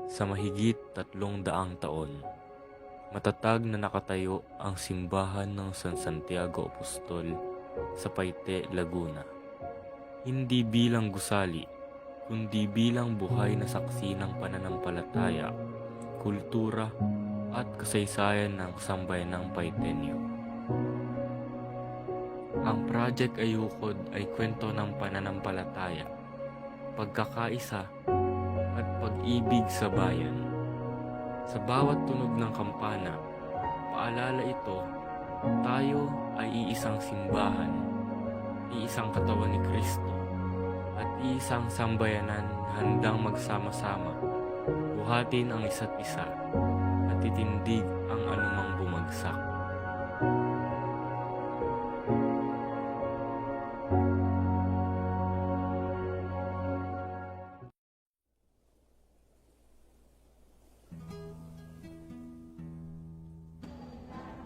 Sa mahigit 300 taon, matatag na nakatayo ang simbahan ng San Santiago Apostol sa Paite, Laguna. Hindi bilang gusali, kundi bilang buhay na saksi ng pananampalataya, kultura at kasaysayan ng sambayanang Paitenyo. Ang Project Ayukod ay kwento ng pananampalataya, pagkakaisa at pag-ibig sa bayan. Sa bawat tunog ng kampana, paalala ito, tayo ay iisang simbahan, iisang katawan ni Kristo, at iisang sambayanan na handang magsama-sama, buhatin ang isa't isa, at itindig ang anumang bumagsak.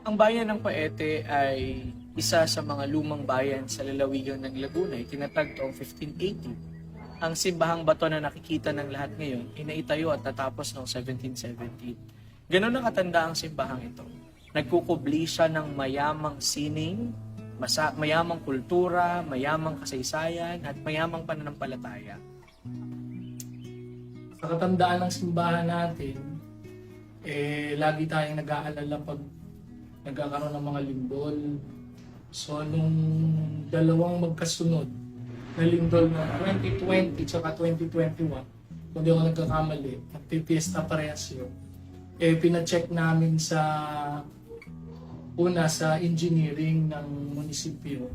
Ang bayan ng Paete ay isa sa mga lumang bayan sa lalawigan ng Laguna. Itinatag taong 1580. Ang simbahang bato na nakikita ng lahat ngayon ay naitayo at natapos noong 1717. Ganun ang katanda ang simbahang ito. Nagkukubli siya ng mayamang sining, mayamang kultura, mayamang kasaysayan, at mayamang pananampalataya. Sa katandaan ng simbahan natin, lagi tayong nag-aalala pag nagkakaroon ng mga lindol. So, nung dalawang magkasunod na lindol na 2020 tsaka 2021, kung di ako nagkakamali, nagpipiesta parehas yun, pina-check namin sa engineering ng munisipyo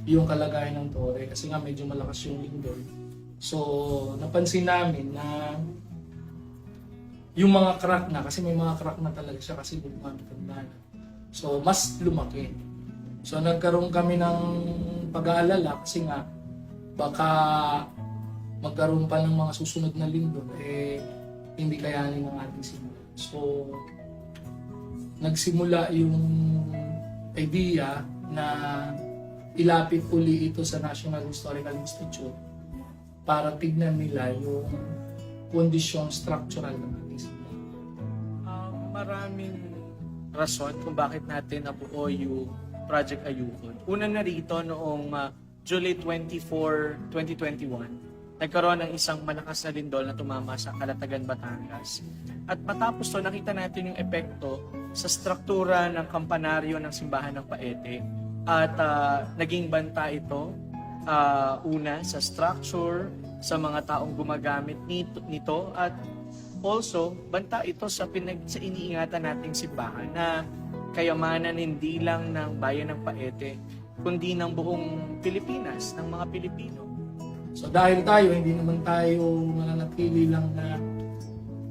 yung kalagayan ng tore kasi nga medyo malakas yung lindol. So, napansin namin na yung mga crack na, kasi may mga crack na talaga siya kasi lumamit-tanda na. So, mas lumaki. So, nagkaroon kami ng pag-aalala kasi nga baka magkaroon pa ng mga susunod na lindol, hindi kayanin ng ating simula. So, nagsimula yung idea na ilapit uli ito sa National Historical Institute para tignan nila yung kondisyon structural ng ating simula. Maraming rason kung bakit natin nabuo yung Project Ayukod. Una na rito noong July 24, 2021, nagkaroon ng isang malakas na lindol na tumama sa Calatagan, Batangas. At matapos to, nakita natin yung epekto sa struktura ng kampanaryo ng simbahan ng Paete. At naging banta ito, una sa structure, sa mga taong gumagamit nito at also, banta ito sa iniingatan nating simbahan na kayamanan hindi lang ng bayan ng Paete, kundi ng buong Pilipinas, ng mga Pilipino. So dahil tayo, hindi naman tayo mananatili lang na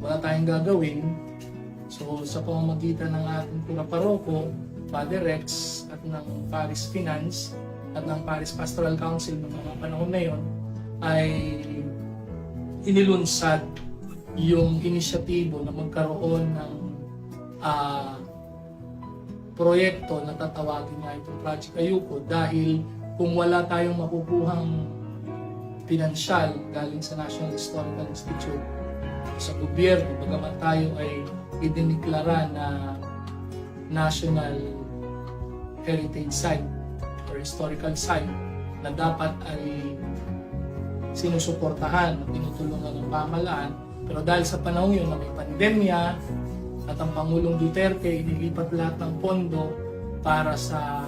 wala tayong gagawin. So sa pamamagitan ng ating Pura Paroko, Father Rex, at ng Paris Finance, at ng Paris Pastoral Council ng mga panahon na yon, ay inilunsad yung inisyatibo na magkaroon ng proyekto na tatawagin nga itong Project Ayukod dahil kung wala tayong makukuhang pinansyal galing sa National Historical Institute sa gobyerno, bagaman tayo ay idiniklara na National Heritage Site or Historical Site na dapat ay sinusuportahan at tinutulungan ng pamahalaan. Pero dahil sa panahon yun na may pandemya at ang Pangulong Duterte inilipat lahat ng pondo para sa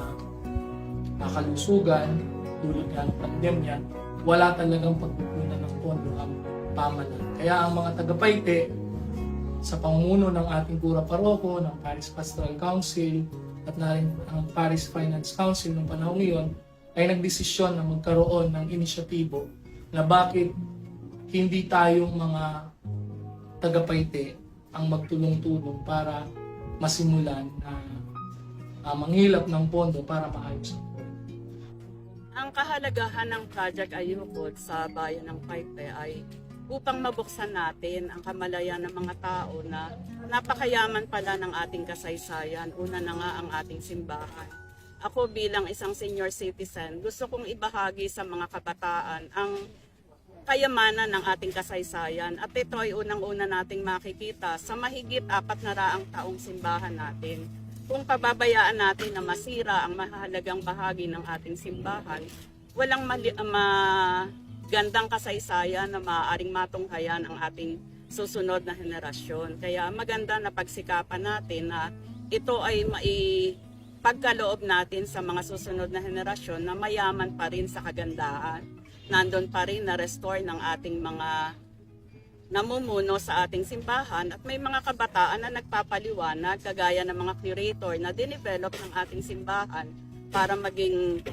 kalusugan tulad ng pandemya, wala talagang pagkukunan ng pondo ang pamahalaan. Kaya ang mga taga-Paite sa pamumuno ng ating Pura Paroko, ng Paris Pastoral Council at na rin ang Paris Finance Council ng panahon ngayon ay nagdesisyon na magkaroon ng inisyatibo na bakit hindi tayong mga taga-Paite ang magtulong-tulong para masimulan na manghilap ng pondo para maayos ang pondo. Ang kahalagahan ng Project Ayukod sa bayan ng Paite ay upang mabuksan natin ang kamalayan ng mga tao na napakayaman pala ng ating kasaysayan. Una na nga ang ating simbahan. Ako bilang isang senior citizen, gusto kong ibahagi sa mga kabataan ang kayamanan ng ating kasaysayan. At ito ay unang-una nating makikita sa mahigit 400 taong simbahan natin. Kung pababayaan natin na masira ang mahalagang bahagi ng ating simbahan, walang magandang kasaysayan na maaaring matunghayan ang ating susunod na henerasyon. Kaya maganda na pagsikapan natin na ito ay maipagkaloob natin sa mga susunod na henerasyon na mayaman pa rin sa kagandahan. Nandun pa rin na restore ng ating mga namumuno sa ating simbahan at may mga kabataan na nagpapaliwanag kagaya ng mga curator na dinevelop ng ating simbahan para maging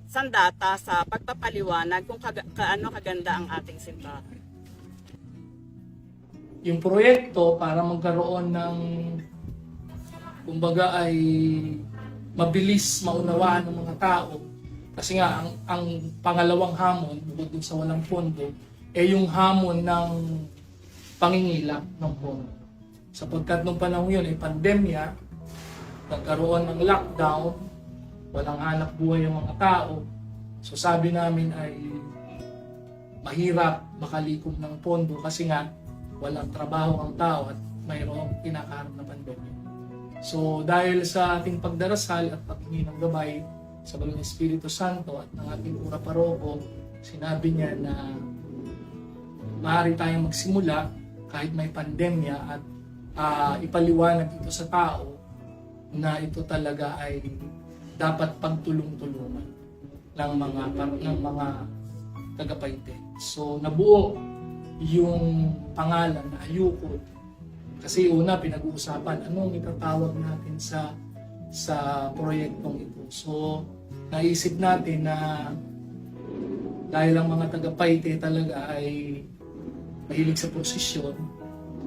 sandata sa pagpapaliwanag kung kaano kaganda ang ating simbahan. Yung proyekto para magkaroon ng kumbaga ay mabilis maunawaan ng mga tao. Kasi nga, ang pangalawang hamon, bukod dun sa walang pondo, yung hamon ng pangingilap ng pondo. Sapagkat nung panahon yun, pandemya, nagkaroon ng lockdown, walang hanap buhay ang mga tao. So sabi namin ay mahirap makalikom ng pondo kasi nga walang trabaho ang tao at mayroong kinakaharap na pandemya. So dahil sa ating pagdarasal at paghingi ng gabay sa Banal na Espiritu Santo at ng ating ura paroko, sinabi niya na maaari tayong magsimula kahit may pandemya at ipaliwanag ito sa tao na ito talaga ay dapat pagtulong-tulungan ng mga tagapayte. So nabuo yung pangalan na Ayukod kasi una pinag-uusapan anong itatawag natin sa proyektong ito. So, naisip natin na dahil ang mga taga-Paite talaga ay mahilig sa prosesyon,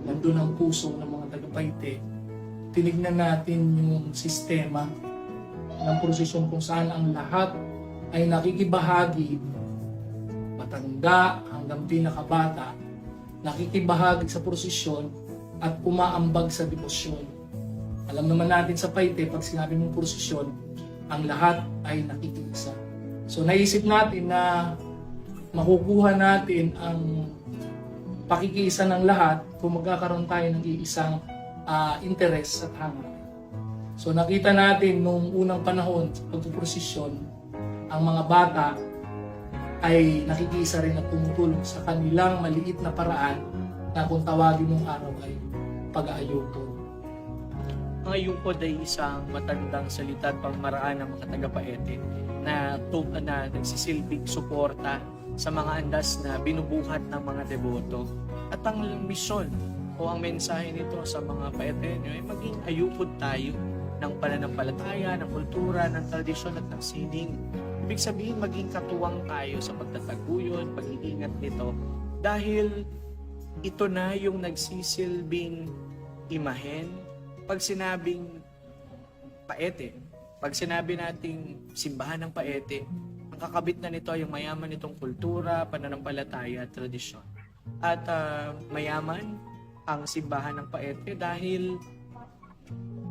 nandun ang puso ng mga taga-Paite, tinignan natin yung sistema ng prosesyon kung saan ang lahat ay nakikibahagi, matanda hanggang pinakabata, nakikibahagi sa prosesyon at umaambag sa debosyon. Alam naman natin sa Paite, pag sinabi mong prosesyon, ang lahat ay nakikiisa. So naisip natin na makukuha natin ang pakikiisa ng lahat kung magkakaroon tayo ng iisang interes at hangarin. So nakita natin nung unang panahon sa pagpuprosesyon, ang mga bata ay nakikiisa rin at tumutulong sa kanilang maliit na paraan na kung tawagin mong araw ay pag-aayuko. Ang Ayukod ay isang matandang salita at pamamaraan ng mga taga-Paete na nagsisilbing suporta sa mga andas na binubuhat ng mga deboto. At ang misyon o ang mensahe nito sa mga Paeteño ay maging ayukod tayo ng pananampalataya, ng kultura, ng tradisyon at ng sining. Ibig sabihin maging katuwang tayo sa pagtataguyod, pag-iingat nito dahil ito na yung nagsisilbing imahen. Pag sinabing Paete, pag sinabi nating simbahan ng Paete, ang kakabit na nito ay yung mayaman nitong kultura, pananampalataya at tradisyon. At mayaman ang simbahan ng Paete dahil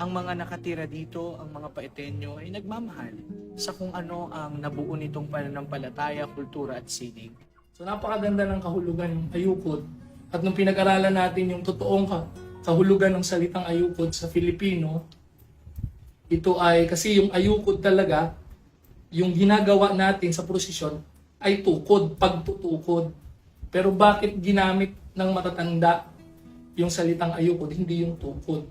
ang mga nakatira dito, ang mga Paeteño ay nagmamahal sa kung ano ang nabuo nitong pananampalataya, kultura at sining. So napakaganda ng kahulugan ng Ayukod at nung pinag-aralan natin yung totoong kahulugan ng salitang Ayukod sa Filipino, ito ay kasi yung Ayukod talaga, yung ginagawa natin sa prosesyon ay tukod, pagtutukod. Pero bakit ginamit ng matatanda yung salitang Ayukod, hindi yung tukod?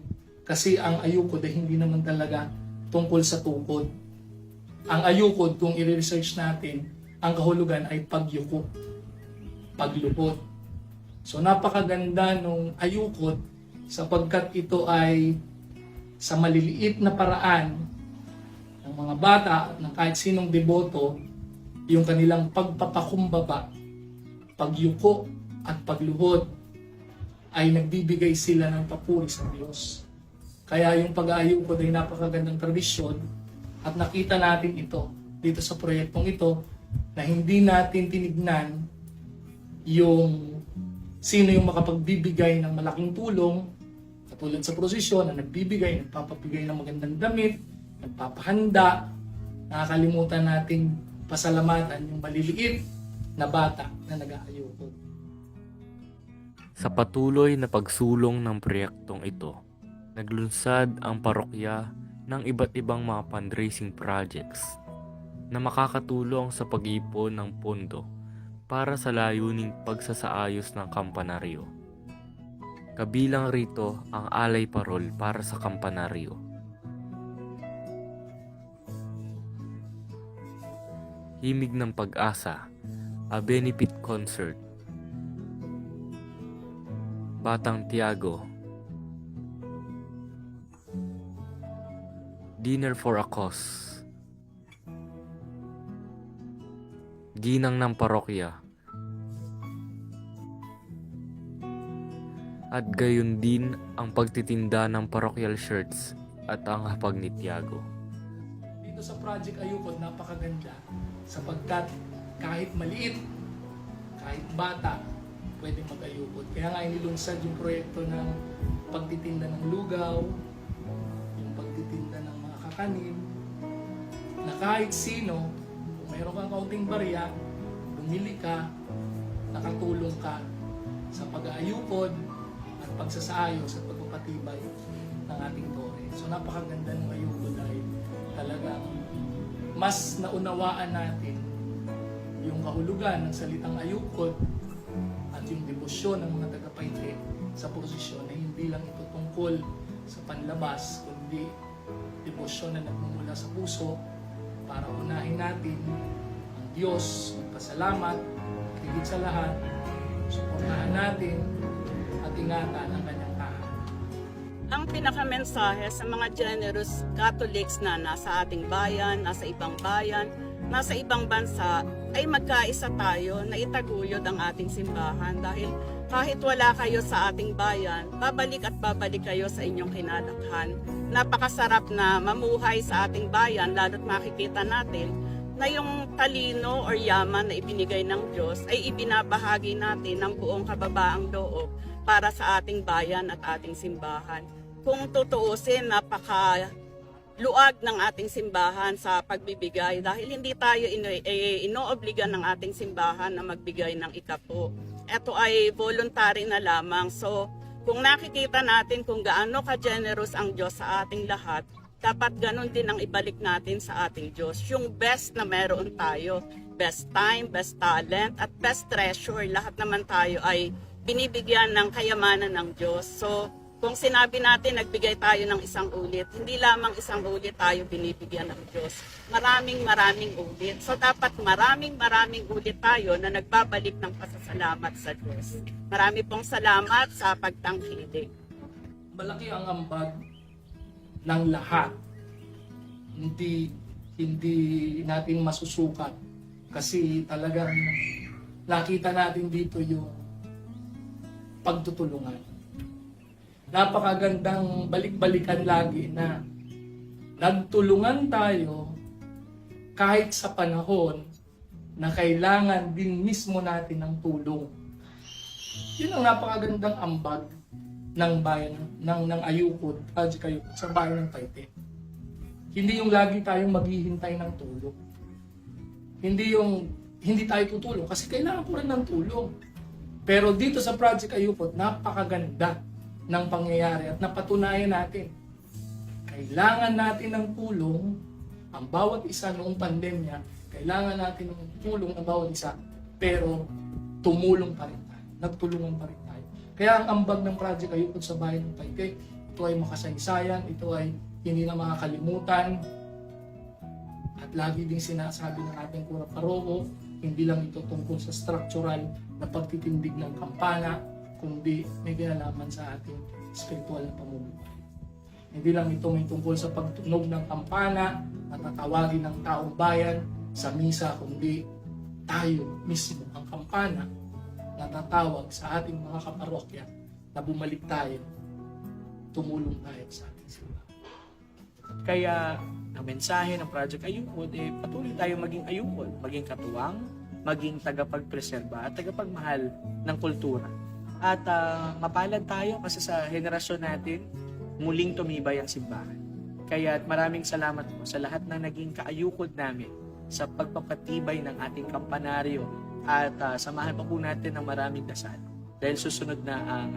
Kasi ang Ayukod ay hindi naman talaga tungkol sa tukod. Ang Ayukod, kung i-research natin, ang kahulugan ay pagyuko, paglupot. So napakaganda nung Ayukod sapagkat ito ay sa maliliit na paraan ng mga bata at ng kahit sinong deboto, yung kanilang pagpapakumbaba, pagyuko at pagluhod ay nagbibigay sila ng papuri sa Diyos. Kaya yung pag-aayukod ay napakagandang tradisyon at nakita natin ito dito sa proyektong ito na hindi natin tinignan yung sino yung makapagbibigay ng malaking tulong katulad sa prosesyon na nagbibigay, nagpapabigay ng magandang damit, nagpapahanda, nakakalimutan nating pasalamatan yung maliliit na bata na nag-aayukod. Sa patuloy na pagsulong ng proyektong ito, naglunsad ang parokya ng iba't ibang mga fundraising projects na makakatulong sa pag-ipon ng pondo para sa layuning pagsasaayos ng kampanaryo. Kabilang rito ang alay parol para sa kampanaryo. Himig ng Pag-asa, a benefit concert. Batang Tiago, Dinner for a Cause. Ginang ng Parokya. At gayon din ang pagtitinda ng parochial shirts at ang hapag ni Tiago. Dito sa Project Ayukod, napakaganda sapagkat kahit maliit, kahit bata, pwedeng mag-ayukod. Kaya nga inilunsad yung proyekto ng pagtitinda ng lugaw, yung pagtitinda ng mga kakanin, na kahit sino, kung mayroon kang kaunting barya, bumili ka, nakatulong ka sa pag-aayukod at pagsasaayos at pagpapatibay ng ating tore. So napakaganda ng ayukod dahil talagang mas naunawaan natin yung kahulugan ng salitang ayukod at yung debosyon ng mga tagapaite sa posisyon na hindi lang ito tungkol sa panlabas, kundi debosyon na nagmumula sa puso para unahin natin ang Diyos, magpasalamat, higit sa lahat, suportahan natin at ingatan ang kanyang tahanan. Ang pinakamensahe sa mga generous Catholics na nasa ating bayan, nasa ibang bayan, nasa ibang bansa, ay magkaisa tayo na itaguyod ang ating simbahan dahil kahit wala kayo sa ating bayan, babalik at babalik kayo sa inyong kinalakhan. Napakasarap na mamuhay sa ating bayan, lalo't makikita natin na yung talino or yaman na ibinigay ng Diyos ay ibinabahagi natin ng buong kababaang loob para sa ating bayan at ating simbahan. Kung tutuusin, luag ng ating simbahan sa pagbibigay dahil hindi tayo inoobligan ng ating simbahan na magbigay ng ikapo. Ito ay voluntary na lamang. So, kung nakikita natin kung gaano ka-generous ang Diyos sa ating lahat, dapat ganun din ang ibalik natin sa ating Diyos. Yung best na meron tayo, best time, best talent, at best treasure, lahat naman tayo ay binibigyan ng kayamanan ng Diyos. So, kung sinabi natin nagbigay tayo ng isang ulit, hindi lamang isang ulit tayo binibigyan ng Diyos. Maraming ulit. So dapat maraming ulit tayo na nagbabalik ng pasasalamat sa Diyos. Marami pong salamat sa pagtangkilik. Malaki ang ambag ng lahat. Hindi natin masusukat kasi talagang nakita natin dito yung pagtutulungan. Napakagandang balik-balikan lagi na nagtulungan tayo kahit sa panahon na kailangan din mismo natin ng tulong. Yun ang napakagandang ambag ng bayan ng Ayukod, Project Ayukod sa bayan ng Paite. Hindi yung lagi tayong maghihintay ng tulong. Hindi tayo tutulong kasi kailangan ko rin ng tulong. Pero dito sa Project Ayukod, napakaganda ng pangyayari at napatunayan natin. Kailangan natin ng tulong ang bawat isa noong pandemya. Kailangan natin ng tulong ang bawat isa. Pero tumulong pa rin tayo. Nagtulungan pa rin tayo. Kaya ang ambag ng Project Ayukod sa bayan ng Paite, ito ay makasaysayan, ito ay hindi na makakalimutan. At lagi ding sinasabi ng ating Kura Paroko, hindi lang ito tungkol sa structural na pagtitindig ng kampana, kundi may kinalaman sa ating spiritual na pamumuhay. Hindi lang ito may tungkol sa pagtunog ng kampana at tatawagin ng taong bayan sa misa, kundi tayo mismo ang kampana na tatawag sa ating mga kaparokya na bumalik tayo, tumulong tayo sa ating simbahan. Kaya ang mensahe ng Project Ayukod patuloy tayo maging ayukod, maging katuwang, maging tagapagpreserba at tagapagmahal ng kultura. At mapalad tayo kasi sa henerasyon natin, muling tumibay ang simbahan. Kaya maraming salamat po sa lahat ng naging kaayukod namin sa pagpapatibay ng ating kampanaryo At samahan pa po natin ng maraming dasal. Dahil susunod na ang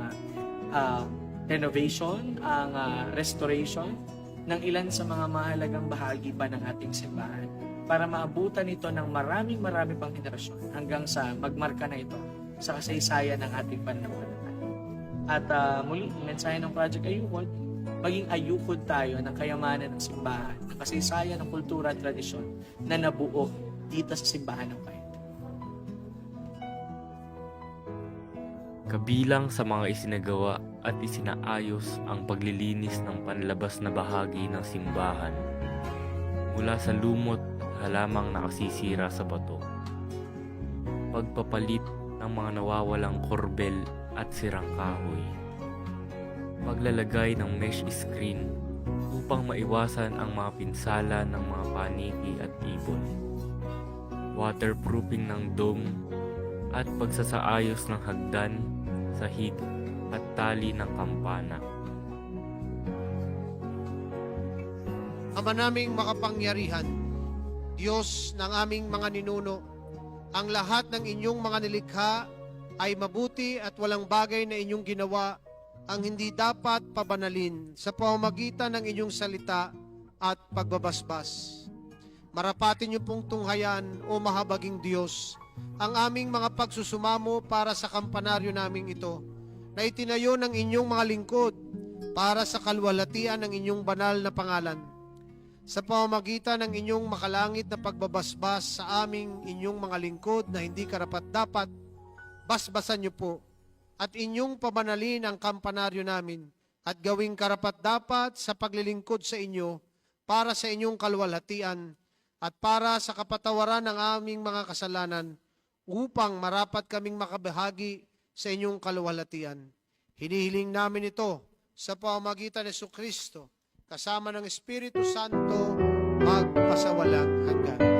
renovation, ang restoration ng ilan sa mga mahalagang bahagi pa ng ating simbahan para maabutan ito ng marami pang henerasyon hanggang sa magmarka na ito sa kasaysayan ng ating pananampalataya. At muli, ang mensahe ng Project Ayukod, maging ayukod tayo ng kayamanan ng simbahan, ng kasaysayan ng kultura at tradisyon na nabuo dito sa simbahan ng Paite. Kabilang sa mga isinagawa at isinaayos ang paglilinis ng panlabas na bahagi ng simbahan mula sa lumot at halamang nakasisira sa bato. Pagpapalit ng mga nawawalang korbel at sirang kahoy. Paglalagay ng mesh screen upang maiwasan ang mga pinsala ng mga paniki at ibon. Waterproofing ng dome at pagsasaayos ng hagdan, sahig at tali ng kampana. Ama naming makapangyarihan, Diyos ng aming mga ninuno, ang lahat ng inyong mga nilikha ay mabuti at walang bagay na inyong ginawa ang hindi dapat pabanalin sa pamamagitan ng inyong salita at pagbabasbas. Marapatin niyo pong tunghayan, o mahabaging Diyos, ang aming mga pagsusumamo para sa kampanaryo naming ito, na itinayo ng inyong mga lingkod para sa kalwalhatian ng inyong banal na pangalan. Sa pamamagitan ng inyong makalangit na pagbabasbas sa aming inyong mga lingkod na hindi karapat-dapat, basbasan niyo po at inyong pabanalin ang kampanaryo namin at gawing karapat-dapat sa paglilingkod sa inyo para sa inyong kalwalhatian at para sa kapatawaran ng aming mga kasalanan upang marapat kaming makabahagi sa inyong kalwalhatian. Hinihiling namin ito sa pamamagitan ni Jesucristo kasama ng Espiritu Santo magpasawalang hanggan.